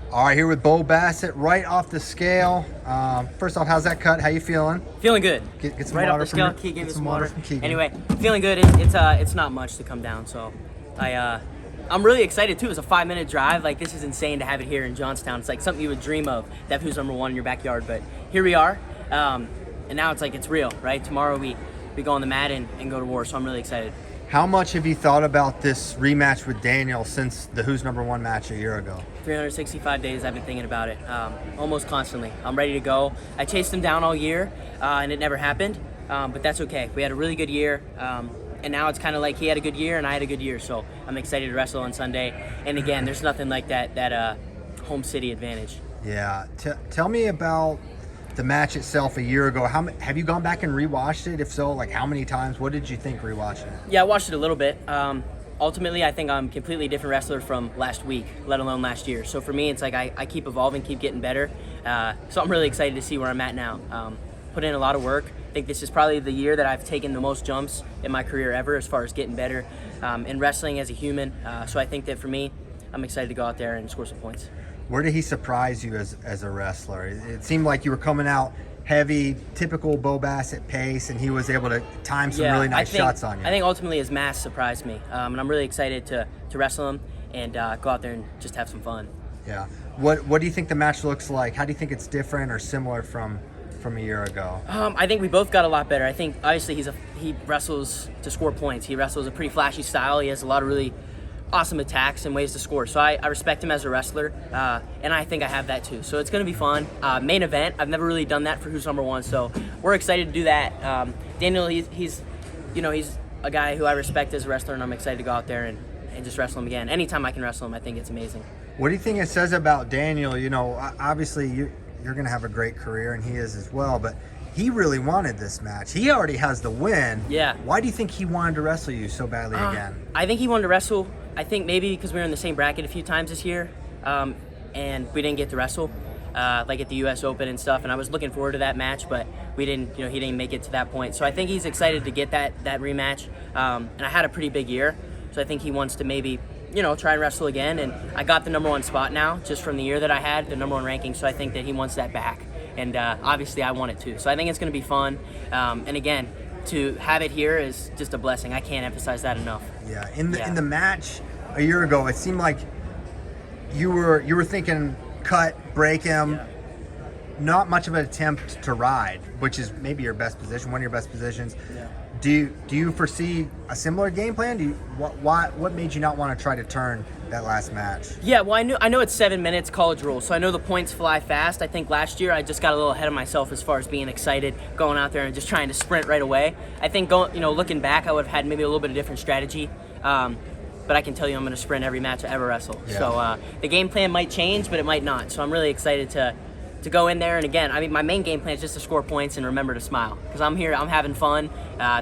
All right, here with Bo Bassett, right off the scale. First off, how's that cut? How you feeling? Feeling good. Get some right water off the scale. from Keegan, get some water from Keegan. Anyway, feeling good. It's not much to come down, so I'm really excited too. It's a 5-minute drive. Like, this is insane to have it here in Johnstown. It's like something you would dream of. That who's number one in your backyard, but here we are, and now it's like it's real, right? Tomorrow we go on the mat and go to war. So I'm really excited. How much have you thought about this rematch with Daniel since the Who's Number One match a year ago? 365 days I've been thinking about it, almost constantly. I'm ready to go. I chased him down all year, and it never happened, but that's okay. We had a really good year, and now it's kind of like he had a good year and I had a good year, so I'm excited to wrestle on Sunday. And again, there's nothing like that home city advantage. Yeah. Tell me about the match itself a year ago. Have you gone back and rewatched it? If so, like how many times? What did you think rewatching it? Yeah, I watched it a little bit. Ultimately, I think I'm a completely different wrestler from last week, let alone last year. So for me, it's like I keep evolving, keep getting better. So I'm really excited to see where I'm at now. Put in a lot of work. I think this is probably the year that I've taken the most jumps in my career ever as far as getting better in wrestling as a human. So I think that for me, I'm excited to go out there and score some points. Where did he surprise you as a wrestler? It seemed like you were coming out heavy, typical Bo Bassett pace, and he was able to time some really nice shots on you. I think ultimately his mass surprised me, and I'm really excited to wrestle him and go out there and just have some fun. Yeah. What do you think the match looks like? How do you think it's different or similar from a year ago? I think we both got a lot better. I think obviously he wrestles to score points. He wrestles a pretty flashy style. He has a lot of really awesome attacks and ways to score. So I respect him as a wrestler, and I think I have that too. So it's going to be fun. Main event, I've never really done that for Who's Number One, so we're excited to do that. Daniel, he's a guy who I respect as a wrestler, and I'm excited to go out there and just wrestle him again. Anytime I can wrestle him, I think it's amazing. What do you think it says about Daniel? You know, obviously you're going to have a great career, and he is as well, but he really wanted this match. He already has the win. Yeah. Why do you think he wanted to wrestle you so badly again? I think he wanted to wrestle. I think maybe because we were in the same bracket a few times this year, and we didn't get to wrestle, like at the U.S. Open and stuff. And I was looking forward to that match, but we didn't. He didn't make it to that point. So I think he's excited to get that rematch. And I had a pretty big year, so I think he wants to maybe try and wrestle again. And I got the number one spot now, just from the year that I had the number one ranking. So I think that he wants that back, and obviously I want it too. So I think it's going to be fun. And again, to have it here is just a blessing. I can't emphasize that enough. Yeah. In the match a year ago, it seemed like you were thinking cut, break him. Yeah. Not much of an attempt to ride, which is maybe your best position, one of your best positions. Yeah. Do you foresee a similar game plan? What made you not want to try to turn that last match? Yeah, well, I know it's 7 minutes college rule, so I know the points fly fast. I think last year I just got a little ahead of myself as far as being excited, going out there and just trying to sprint right away. I think looking back, I would have had maybe a little bit of different strategy. But I can tell you I'm going to sprint every match I ever wrestle. Yeah. So the game plan might change, but it might not. So I'm really excited to go in there. And again, I mean, my main game plan is just to score points and remember to smile. Because I'm here, I'm having fun.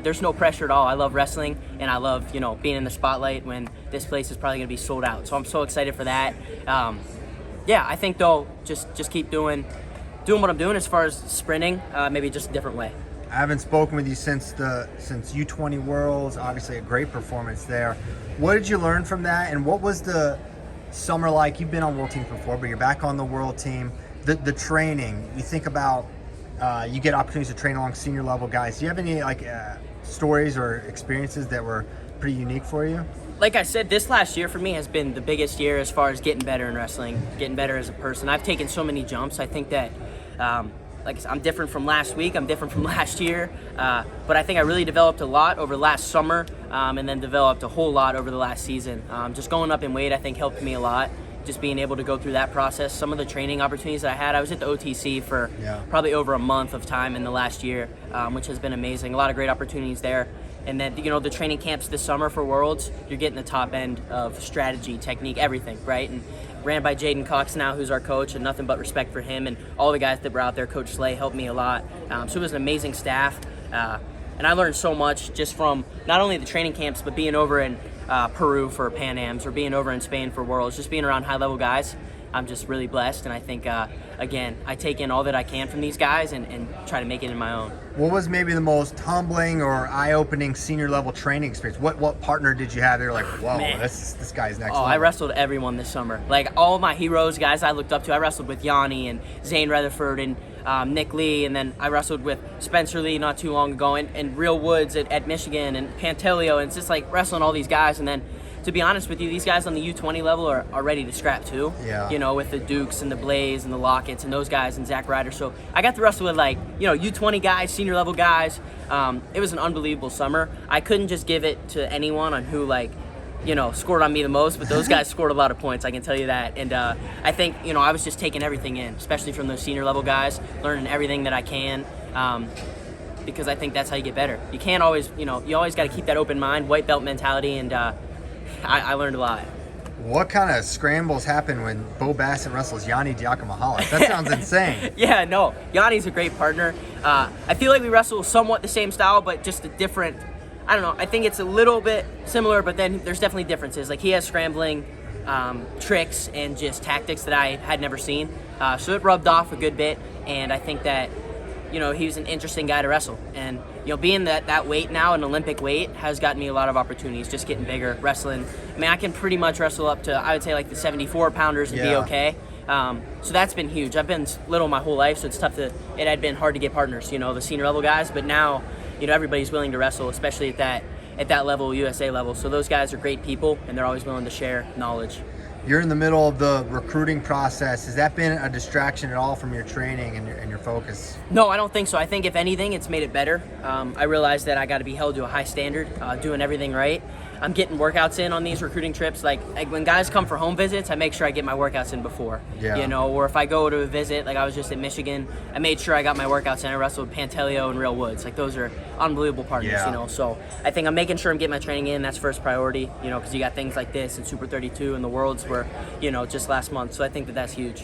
There's no pressure at all. I love wrestling, and I love, being in the spotlight when this place is probably going to be sold out. So I'm so excited for that. I think, though, just keep doing what I'm doing as far as sprinting, maybe just a different way. I haven't spoken with you since U20 Worlds. Obviously, a great performance there. What did you learn from that, and what was the summer like? You've been on world teams before, but you're back on the world team. The training. You think about you get opportunities to train along senior level guys. Do you have any stories or experiences that were pretty unique for you? Like I said, this last year for me has been the biggest year as far as getting better in wrestling, getting better as a person. I've taken so many jumps. I think that. Like I said, I'm different from last week, I'm different from last year, but I think I really developed a lot over last summer, and then developed a whole lot over the last season. Just going up in weight, I think, helped me a lot. Just being able to go through that process. Some of the training opportunities that I had, I was at the OTC for probably over a month of time in the last year, which has been amazing. A lot of great opportunities there. And then, the training camps this summer for Worlds, you're getting the top end of strategy, technique, everything, right? And ran by Jaden Cox now, who's our coach, and nothing but respect for him. And all the guys that were out there, Coach Slay helped me a lot. So it was an amazing staff. And I learned so much just from not only the training camps, but being over in Peru for Pan Ams or being over in Spain for Worlds, just being around high-level guys. I'm just really blessed, and I think again, I take in all that I can from these guys and try to make it in my own. What was maybe the most humbling or eye-opening senior level training experience? What partner did you have? They're like, whoa, Man. this guy's next Oh, level. I wrestled everyone this summer. Like all my heroes, guys I looked up to. I wrestled with Yanni and Zane Rutherford and Nick Lee, and then I wrestled with Spencer Lee not too long ago, and Real Woods at Michigan, and Pantelio, and it's just like wrestling all these guys. And then, to be honest with you, these guys on the U20 level are ready to scrap too. Yeah. You know, with the Dukes and the Blaze and the Lockets and those guys and Zach Ryder. So I got to wrestle with U20 guys, senior level guys. It was an unbelievable summer. I couldn't just give it to anyone on who scored on me the most, but those guys scored a lot of points, I can tell you that. And I think, I was just taking everything in, especially from those senior level guys, learning everything that I can, because I think that's how you get better. You can't always, you always got to keep that open mind, white belt mentality, and I learned a lot. What kind of scrambles happen when Bo Bassett wrestles Yanni Diakomahalis? That sounds insane. Yeah, no, Yanni's a great partner. I feel like we wrestle somewhat the same style, but just a different, I don't know, I think it's a little bit similar, but then there's definitely differences. Like he has scrambling tricks and just tactics that I had never seen. So it rubbed off a good bit, and I think that, he was an interesting guy to wrestle. And, being that weight now, an Olympic weight, has gotten me a lot of opportunities, just getting bigger, wrestling. I mean, I can pretty much wrestle up to, I would say, like the 74-pounders and be okay. So that's been huge. I've been little my whole life, so it's tough it had been hard to get partners, the senior level guys, but now, everybody's willing to wrestle, especially at that level, USA level. So those guys are great people, and they're always willing to share knowledge. You're in the middle of the recruiting process. Has that been a distraction at all from your training and your focus? No, I don't think so. I think if anything, it's made it better. I realized that I got to be held to a high standard, doing everything right. I'm getting workouts in on these recruiting trips. Like when guys come for home visits, I make sure I get my workouts in before. Yeah. Or if I go to a visit, like I was just in Michigan, I made sure I got my workouts in. I wrestled with Pantelio and Real Woods. Like those are unbelievable partners, Yeah. So I think I'm making sure I'm getting my training in. That's first priority, because you got things like this and Super 32 and the Worlds were, just last month. So I think that's huge.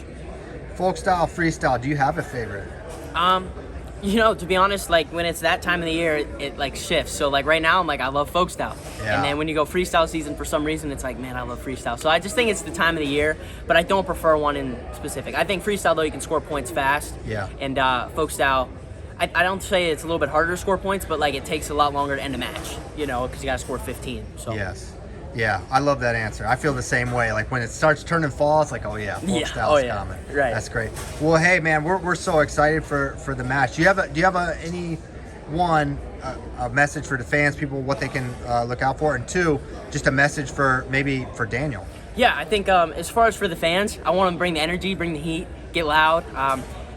Folk style, freestyle, do you have a favorite? To be honest, like when it's that time of the year, it like shifts. So like right now, I'm like, I love folk style. Yeah. And then when you go freestyle season, for some reason, it's like, man, I love freestyle. So I just think it's the time of the year, but I don't prefer one in specific. I think freestyle, though, you can score points fast. Yeah. And folk style, I don't say it's a little bit harder to score points, but like it takes a lot longer to end a match, because you got to score 15. So. Yes. Yeah, I love that answer. I feel the same way. Like when it starts turning fall, it's like, oh yeah, folk style is coming. Right. That's great. Well, hey man, we're so excited for the match. Do you have a message for the fans, people, what they can look out for, and two, just a message for Daniel? Yeah, I think as far as for the fans, I want to bring the energy, bring the heat, get loud.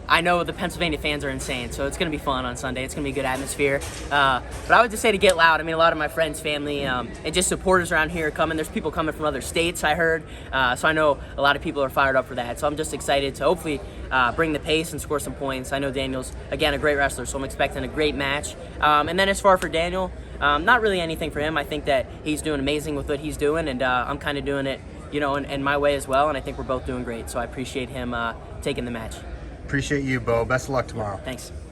I know the Pennsylvania fans are insane, so it's going to be fun on Sunday. It's going to be a good atmosphere. But I would just say to get loud. I mean, a lot of my friends, family, and just supporters around here are coming. There's people coming from other states, I heard. So I know a lot of people are fired up for that. So I'm just excited to hopefully bring the pace and score some points. I know Daniel's, again, a great wrestler, so I'm expecting a great match. And then as far for Daniel, not really anything for him. I think that he's doing amazing with what he's doing, and I'm kind of doing it, in my way as well. And I think we're both doing great. So I appreciate him taking the match. Appreciate you, Bo. Best of luck tomorrow. Thanks.